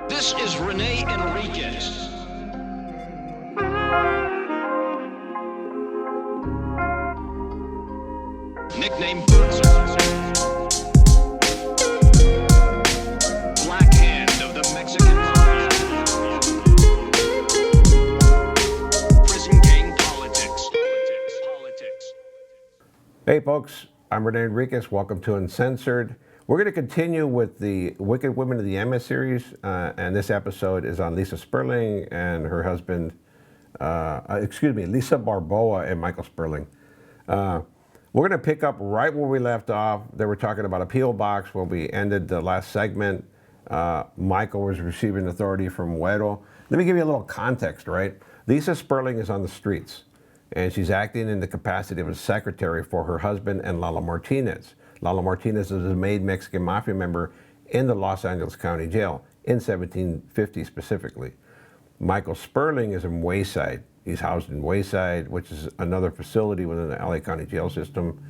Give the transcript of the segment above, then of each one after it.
This is Rene Enriquez. Nickname Boxer. Black Hand of the Mexican Mafia. Prison gang politics. Hey folks, I'm Rene Enriquez. Welcome to Uncensored. We're going to continue with the Wicked Women of the MS series, and this episode is on Lisa Sperling and her husband, Lisa Barboa and Michael Sperling. We're going to pick up right where we left off. They were talking about a P.O. box where we ended the last segment. Michael was receiving authority from Huero. Let me give you a little context, right? Lisa Sperling is on the streets, and she's acting in the capacity of a secretary for her husband and Lalo Martinez. Lalo Martinez is a made Mexican Mafia member in the Los Angeles County Jail in 1750 specifically. Michael Sperling is in Wayside. He's housed in Wayside, which is another facility within the LA County jail system.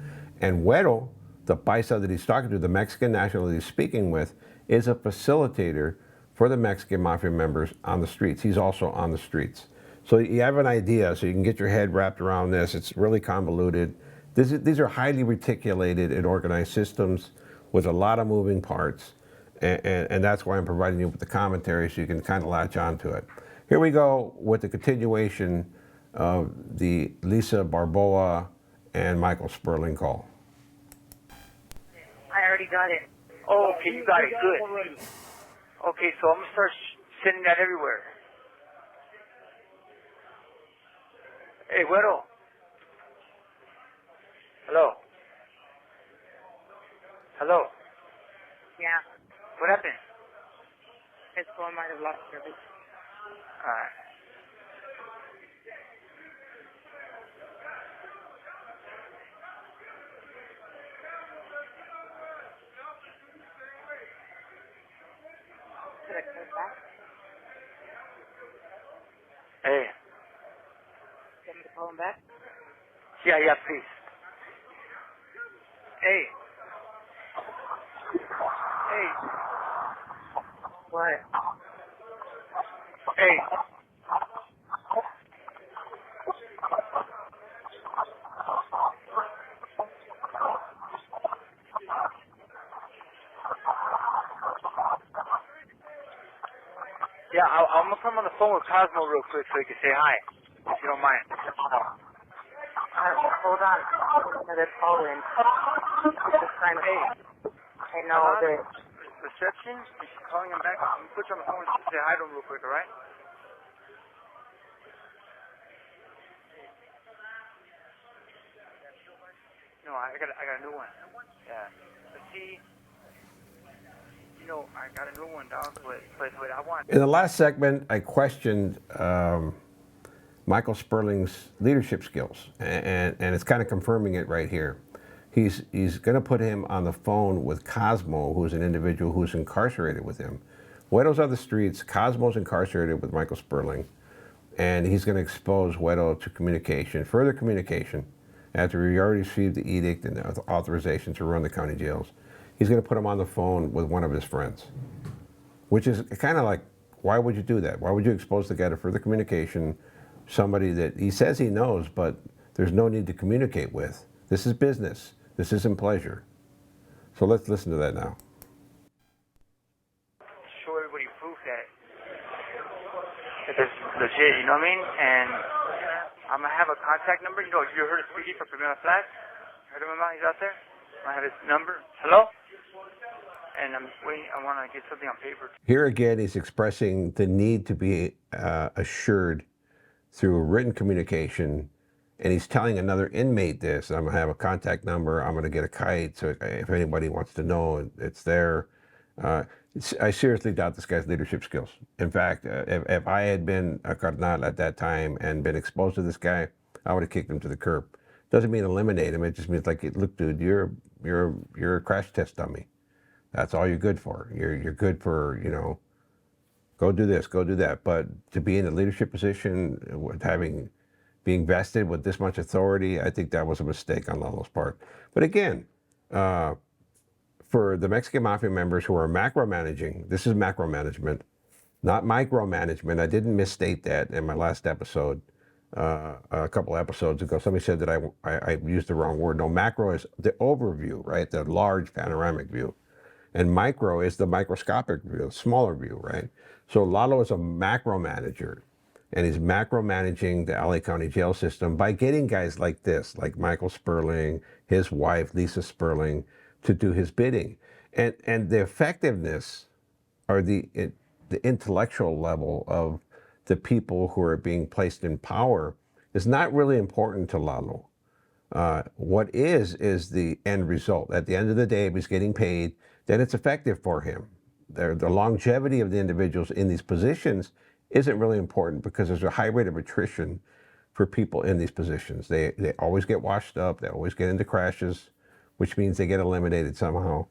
And Huero, the paisa that he's talking to, the Mexican national that he's speaking with, is a facilitator for the Mexican Mafia members on the streets. He's also on the streets. So you have an idea, so you can get your head wrapped around this. It's really convoluted. These are highly reticulated and organized systems with a lot of moving parts. And that's why I'm providing you with the commentary so you can kind of latch onto it. Here we go with the continuation of the Lisa Barboa and Michael Sperling call. I already got it. Oh, okay, you got it. Good. Okay, so I'm going to start sending that everywhere. Hey, Güero. Hello. Hello. Yeah, What happened? his phone might have lost service. Alright. Should I call back? Hey. Get him to call him back? Yeah, please. Hey. Hey. What? Hey. Yeah, I'm gonna put him on the phone with Cosmo real quick so he can say hi, if you don't mind. Hold on. Another call in. Just trying to. Hey. I know that. Reception? Is she calling him back? I'm gonna put you on the phone and say hi to him real quick, alright? No, I got a new one. Yeah. But see, I got a new one, dog, but I want. In the last segment, I questioned Michael Sperling's leadership skills, and it's kind of confirming it right here. He's going to put him on the phone with Cosmo, who's an individual who's incarcerated with him. Huero's on the streets. Cosmo's incarcerated with Michael Sperling, and he's going to expose Huero to communication, further communication, after he already received the edict and the authorization to run the county jails. He's going to put him on the phone with one of his friends, which is kind of like, why would you do that? Why would you expose the guy to further communication, somebody that he says he knows, but there's no need to communicate with? This is business. This isn't pleasure. So let's listen to that now. Show everybody proof that it's legit, you know what I mean? And I'm gonna have a contact number. You heard of Speedy for Primera Flats? Heard of him out? He's out there? I have his number. Hello? And I'm waiting. I want to get something on paper. Here again, he's expressing the need to be assured through written communication, and he's telling another inmate this. I'm going to have a contact number. I'm going to get a kite, so if anybody wants to know, it's there. I seriously doubt this guy's leadership skills. In fact, if I had been a carnal at that time and been exposed to this guy, I would have kicked him to the curb. Doesn't mean eliminate him. It just means like, look, dude, you're a crash test dummy. That's all you're good for. You're good for, go do this, go do that. But to be in a leadership position, with being vested with this much authority, I think that was a mistake on Lalo's part. But again, for the Mexican Mafia members who are macro managing, this is macro management. not micromanagement. I didn't misstate that in my last episode. A couple episodes ago, somebody said that I used the wrong word. No, macro is the overview, right? The large panoramic view. And micro is the microscopic view, the smaller view, right? So Lalo is a macro manager, and he's macro managing the LA County jail system by getting guys like this, like Michael Sperling, his wife, Lisa Sperling, to do his bidding. And the effectiveness or the intellectual level of the people who are being placed in power is not really important to Lalo. What is the end result. At the end of the day, if he's getting paid, then it's effective for him. The longevity of the individuals in these positions isn't really important because there's a high rate of attrition for people in these positions. They always get washed up, they always get into crashes, which means they get eliminated somehow.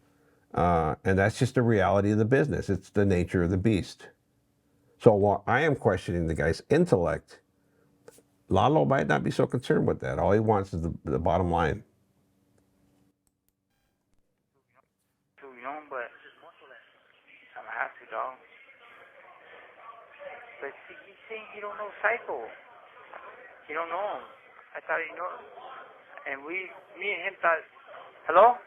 And that's just the reality of the business. It's the nature of the beast. So while I am questioning the guy's intellect, Lalo might not be so concerned with that. All he wants is the bottom line. Too young, but I'm gonna have to, dog. But see, he's saying he don't know Psycho. He don't know him. I thought he know. And me and him thought, hello?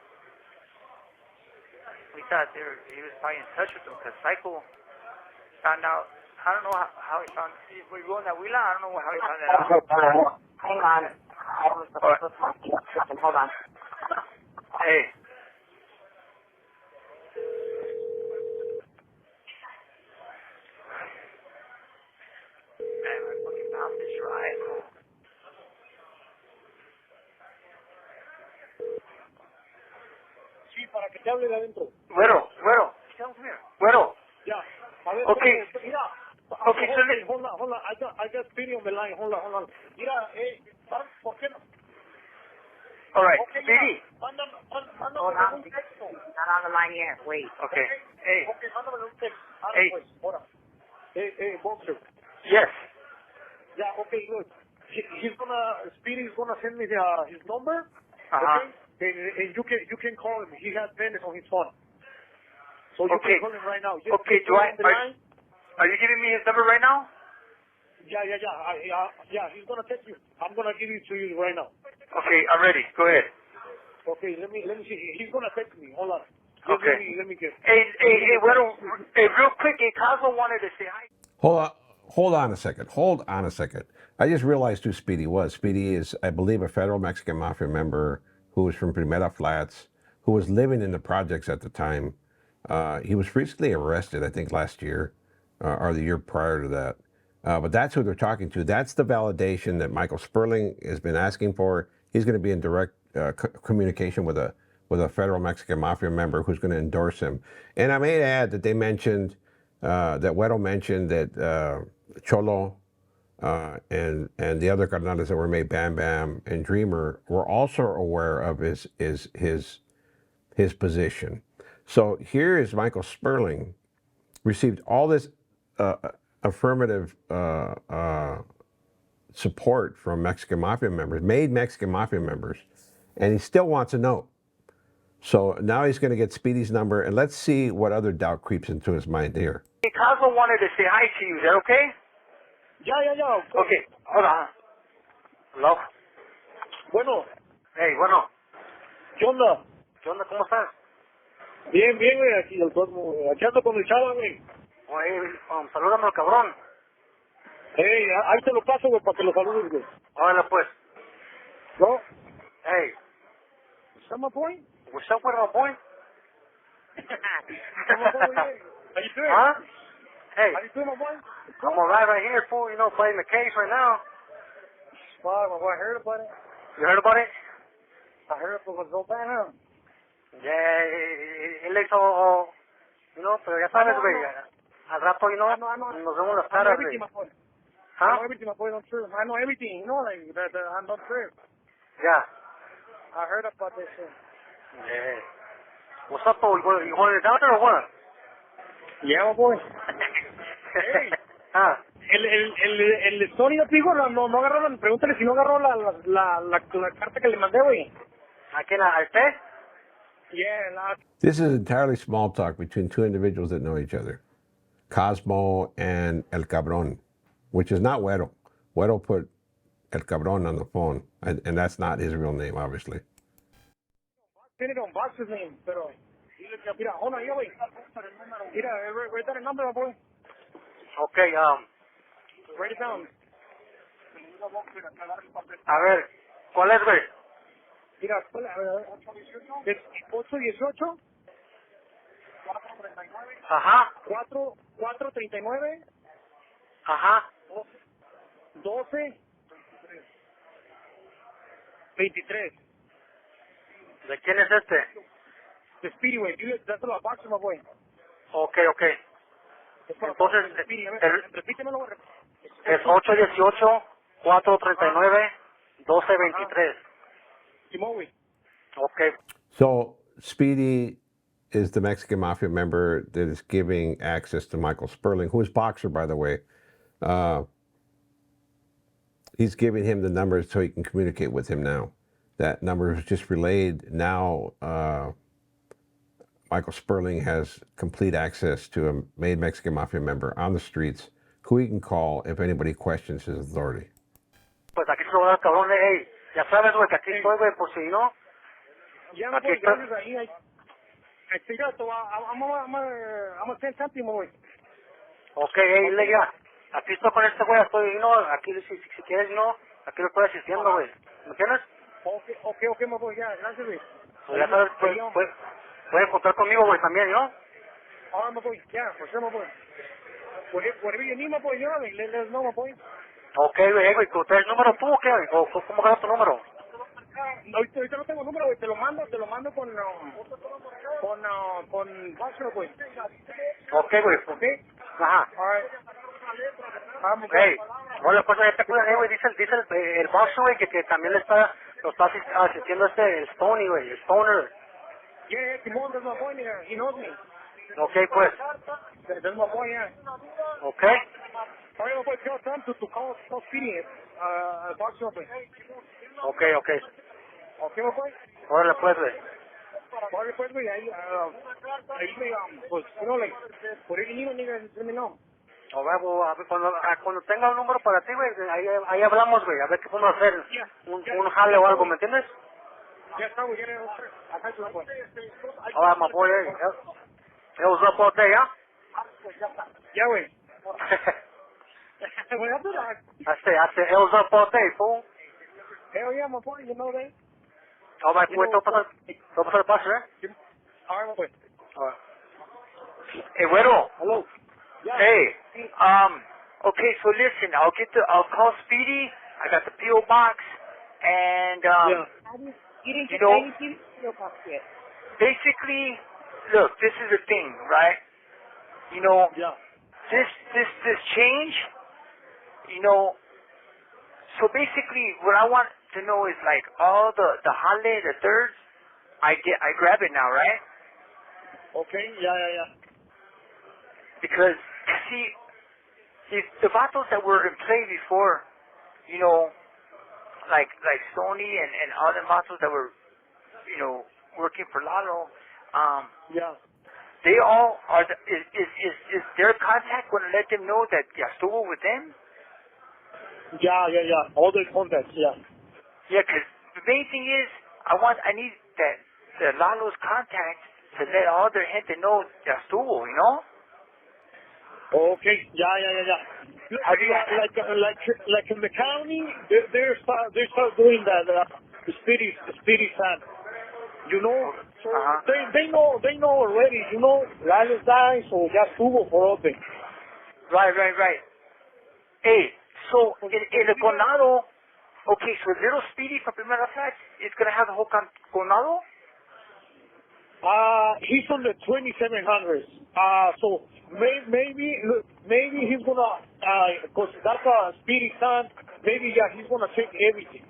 We thought he was probably in touch with him because Psycho found out. I don't know how he found. Were you going that Wheeler? I don't know how he found that out. Hang on. I was supposed to talk to you. Hold on. Hey. Man, my fucking mouth is dry. Sí, para que te hable de adentro. Güero. Güero. Ya. A ver, Okay. Mira. Okay, so hold on. I got Speedy on the line. Hold on. Mira, ¿por qué no? all right, Okay, Speedy. Mándame Hold on. un texto. Not on the line yet. Wait. Okay. Hey. Okay, mándame un texto. Hey. Pues, ahora. Boxer. Yes. Yeah, okay, good. Speedy's gonna send me his number. Uh-huh. Okay? And you can call him. He has minutes on his phone. So you Okay. can call him right now. Okay, are you giving me his number right now? Yeah. He's gonna text you. I'm gonna give it to you right now. Okay, I'm ready. Go ahead. Okay, let me see. He's gonna text me. Hold on. Okay. Let me get. Hey, real quick, Cosmo wanted to say hi. Hold on a second. I just realized who Speedy was. Speedy is, I believe, a federal Mexican Mafia member who was from Primera Flats, who was living in the projects at the time. He was recently arrested, I think, last year or the year prior to that. But that's who they're talking to. That's the validation that Michael Sperling has been asking for. He's going to be in direct communication with a federal Mexican Mafia member who's going to endorse him. And I may add that they mentioned, that Huero mentioned that Cholo and the other carnales that were made, Bam Bam and Dreamer, were also aware of his position. So here is Michael Sperling, received all this affirmative support from Mexican Mafia members, made Mexican Mafia members, and he still wants a note. So now he's going to get Speedy's number, and let's see what other doubt creeps into his mind here. Hey, Cosmo wanted to say hi to you. Is that okay? Yeah. Okay, hold on. Hello? Bueno, Hey, bueno. ¿qué onda? ¿Qué onda? ¿Cómo estás? Bien, güey, aquí el Cosmo. Aquí ando con el chava, güey. Oye, salúdame al cabrón. Hey, ahí te lo paso, güey, para que lo saludes, güey. Órale, pues. ¿No? Hey, ¿Está my boy? what's up with my boy? ¿Está my boy, güey? How you doing? Huh? Hey, How you doing, my boy? I'm right here, fool. You know, playing the case right now. Fuck, my boy, I heard about it. You heard about it? I heard it was so bad, huh? Yeah, él hizo, pero ya sabes, güey. Al rato, nos vemos las caras, güey. I know everything, my boy, don't trip. I know everything, like, that I'm not trip. Yeah. I heard about this shit. Yeah. What's up, though? You want it down there or what? Yeah, my boy. Hey. Ah. El Sony, digo, no agarró, pregúntale si no agarró la carta que le mandé, güey. ¿A quién? ¿A usted? Yeah, This is entirely small talk between two individuals that know each other. Cosmo, and El Cabron, which is not Huero. Huero put El Cabron on the phone, and that's not his real name, obviously. Tiene Don Boxer's name, pero... Mira, hold on, yo, güey. Mira, write down a number, my boy. Okay, Write it down. a ver, ¿cuál es, güey? Mira, es 818 Ajá, 439 ajá. 12 23. ¿De quién es este? The Speedy, güey. Dáselo a Boxer, my boy. Okay, okay. Entonces, Speedy, a ver, repítemelo, güey. es 818-439-1223. Simón, güey. Okay. So Speedy is the Mexican Mafia member that is giving access to Michael Sperling, who is Boxer, by the way. He's giving him the numbers so he can communicate with him now. That number is just relayed. Now Michael Sperling has complete access to a made Mexican Mafia member on the streets who he can call if anybody questions his authority. Pues aquí se lo voy a dar, cabrón. Hey, ya sabes, güey, que aquí estoy, güey, por si no. Ya, Aquí boy, está. gracias ahí. I figured, so I'm gonna send something, my boy. Okay, hey, Leia. Aquí estoy con este güey, estoy, no, aquí si quieres, no, aquí lo estoy asistiendo, güey. ¿Me entiendes? Okay, my boy, ya, gracias, güey. Pues ya sabes, puedes contar conmigo, güey, también, ¿no? All right, my boy, yeah, for sure, my boy. Whatever you need, my boy, let us know, my boy. Okay, güey, ¿tú traes número tú o qué? ¿O cómo ganas tu número? Ahorita no tengo número, güey, te lo mando con Boxer, güey. Okay, güey. Okay? Ajá. All right. Hey, hola, pues ya te cuidas, güey, dice el boss, güey, que también lo está asistiendo el Stony, güey, el Stoner. Yeah, Simón, that's my boy, nigga. He knows me. Okay, pues. That's my boy, yeah. Okay. All right, my boy, tell Tom to call Speedy, Boxer, güey. Okay. Okay, my boy? Órale, pues, güey. All right, pues, güey, ahí, pues, you know, like, whatever you need, nigga, just let me know. A ver, cuando tenga un número para ti, güey, ahí hablamos, güey, a ver qué podemos hacer, un jale o algo, ¿me entiendes? Ya está, güey, ya, acá tu boy. All right, my boy, hey, it was up all day, huh? Ya, güey. Güey, that's I said, it was up all day, fool. hell yeah, my boy, you know that. All right, pues, ¿te vas a pasar el paso, All right, my boy. All right. Hey, Güero. Hello. Yeah. Hey, okay, so listen, I'll call Speedy. I got the P.O. box, and, You didn't you get know, anything P.O. box yet. basically, look, this is the thing, right? You know, Yeah. this change, you know, so basically what I want to know is like all the Hale, the thirds, I grab it now, right? Okay, yeah. Because, see, the vatos that were in play before, you know, like Sony and other vatos that were, you know, working for Lalo, Yeah. they all are, is their contact going to let them know that ya estuvo with them? Yeah. All the contacts, yeah. Yeah, because the main thing is, I need the Lalo's contact to let all their gente know ya estuvo, you know? Okay, yeah. Have you- Like in the county, they start doing that. The Speedy fan. You know, so they know already. You know, Lalo's dying, so ya estuvo for open. Right. Hey, so in the Condado, okay, so Little Speedy from Primera Flats is going to have the whole Condado? He's on the 2700s. So maybe he's gonna, cause that's a Speedy son. Maybe he's gonna take everything.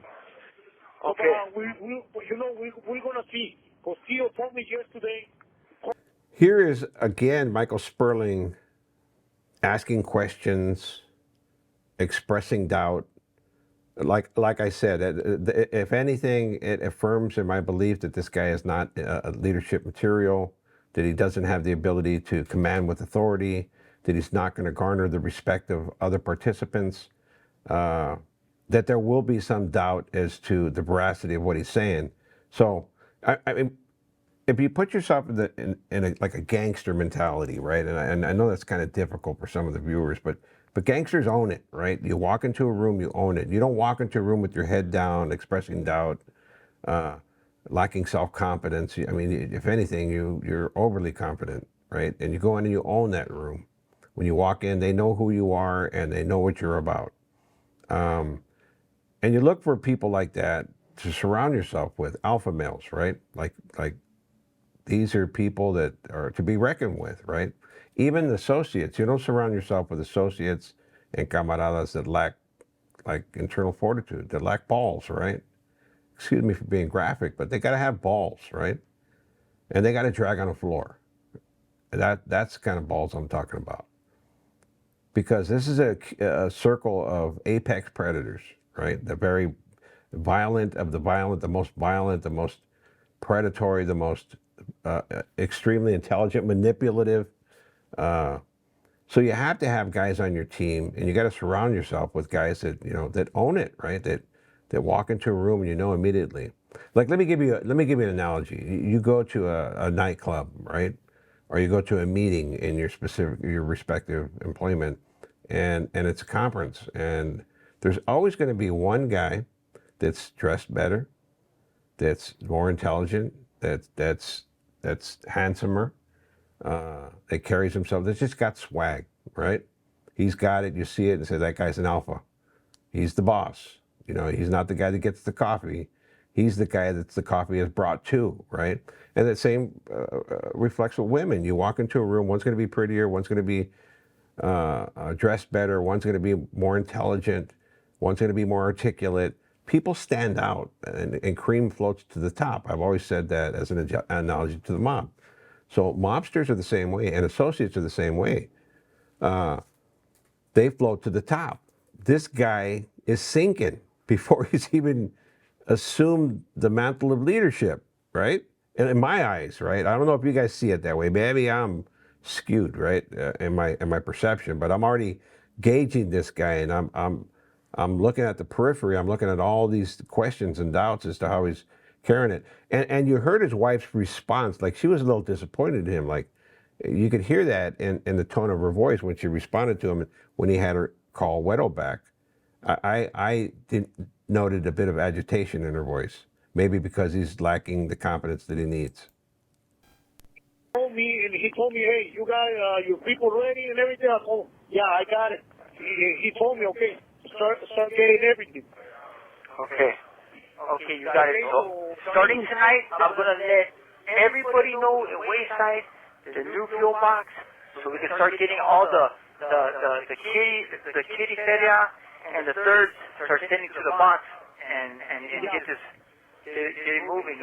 Okay. We're gonna see. Cause Tio told me yesterday. Here is again Michael Sperling asking questions, expressing doubt. Like I said, if anything, it affirms in my belief that this guy is not leadership material, that he doesn't have the ability to command with authority, that he's not going to garner the respect of other participants, that there will be some doubt as to the veracity of what he's saying. So, I mean, if you put yourself in like a gangster mentality, right? And I know that's kind of difficult for some of the viewers, but gangsters own it, right? You walk into a room, you own it. You don't walk into a room with your head down, expressing doubt, lacking self-confidence. I mean, if anything, you're overly confident, right? And you go in and you own that room. When you walk in, they know who you are and they know what you're about. And you look for people like that to surround yourself with, alpha males, right? Like these are people that are to be reckoned with, right? Even associates. You don't surround yourself with associates and camaradas that lack like internal fortitude, that lack balls, right? Excuse me for being graphic, but they got to have balls, right? And they got to drag on the floor. That's the kind of balls I'm talking about. Because this is a circle of apex predators, right? The very violent of the violent, the most predatory, the most extremely intelligent, manipulative. So you have to have guys on your team, and you got to surround yourself with guys that that own it, right? That walk into a room and you know immediately. Like let me give you an analogy. You go to a nightclub, right? Or you go to a meeting in your respective employment, and it's a conference, and there's always going to be one guy that's dressed better, that's more intelligent, that's handsomer, that carries himself, that's just got swag, right? He's got it. You see it and say that guy's an alpha. He's the boss. He's not the guy that gets the coffee. He's the guy that the coffee is brought to, right? And the same reflects with women. You walk into a room, one's going to be prettier, one's going to be dressed better, one's going to be more intelligent, one's going to be more articulate. People stand out, and cream floats to the top. I've always said that as an analogy to the mob. So mobsters are the same way, and associates are the same way. They float to the top. This guy is sinking before he's even assumed the mantle of leadership, right? And in my eyes, right? I don't know if you guys see it that way. Maybe I'm skewed, right, in my perception, but I'm already gauging this guy, and I'm looking at the periphery. I'm looking at all these questions and doubts as to how he's carrying it. And you heard his wife's response, like she was a little disappointed in him. Like you could hear that in the tone of her voice when she responded to him when he had her call Huero back. I noted a bit of agitation in her voice, maybe because he's lacking the confidence that he needs. He told me, hey, you got your people ready and everything. I told him, yeah, I got it. He told me, okay, start getting everything. Okay, you got it. So starting tonight, I'm gonna let everybody know in Wayside the new fuel box, so we can start getting all the kitty feria and the thirds start sending to the box and get it moving,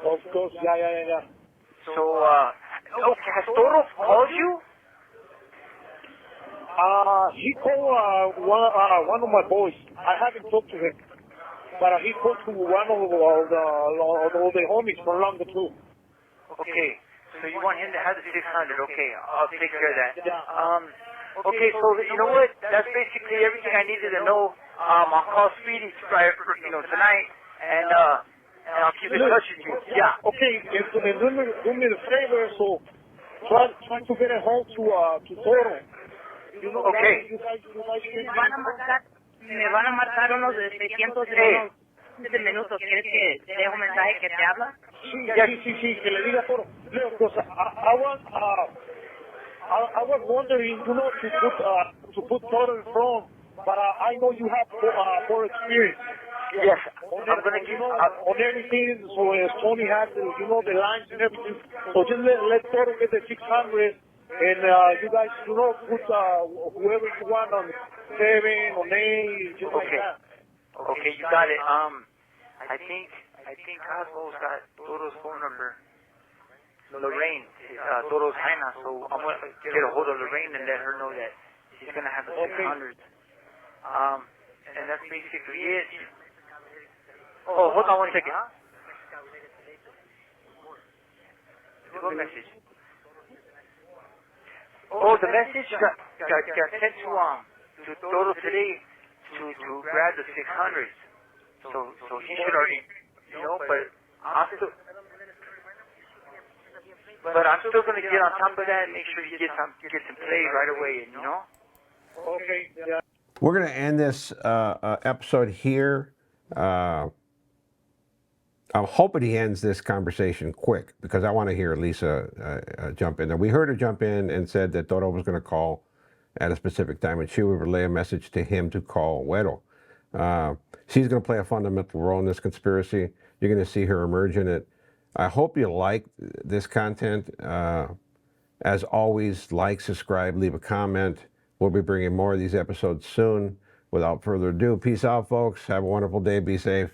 Of course, yeah. So, has Toro called you? He called one of my boys. I haven't talked to him, but he called to one of the homies from Longos too. Okay, so you want him to have the 600? Okay, I'll take care of that. Yeah. Okay, so you know what? That's basically everything I needed to know. I'll call Speedy tonight, and I'll keep in touch with you. Yeah. Okay, and do me the favor, so try to get a hold to Toro. Okay. Me van a marcar unos de 600 en unos 7 minutos. ¿Quieres que te deje un mensaje que te habla? Sí, que le diga Toro. Because I was wondering, to put Toro in front, but I know you have more experience. Yes, I'm going to give on everything, so Tony has the lines and everything. So just let Toro get the 600, and you guys, put whoever you want on 7, on 8, just like that. Okay, you got it. I think Cosmo's got Toro's phone number. Lorraine is Toro's Hannah, so I'm going to get a hold of Lorraine and let her know that she's going to have the 600. And that's basically it. Oh, hold on one second. What message? the message got sent to Toro today to grab the 600s. So he should already, but I'm still gonna get on top of that and make sure he gets some play right away, Okay. Yeah. We're going to end this episode here. I'm hoping he ends this conversation quick because I want to hear Lisa jump in. And we heard her jump in and said that Toro was going to call at a specific time and she would relay a message to him to call Huero. She's going to play a fundamental role in this conspiracy. You're going to see her emerge in it. I hope you like this content. As always, like, subscribe, leave a comment. We'll be bringing more of these episodes soon. Without further ado, peace out, folks. Have a wonderful day. Be safe.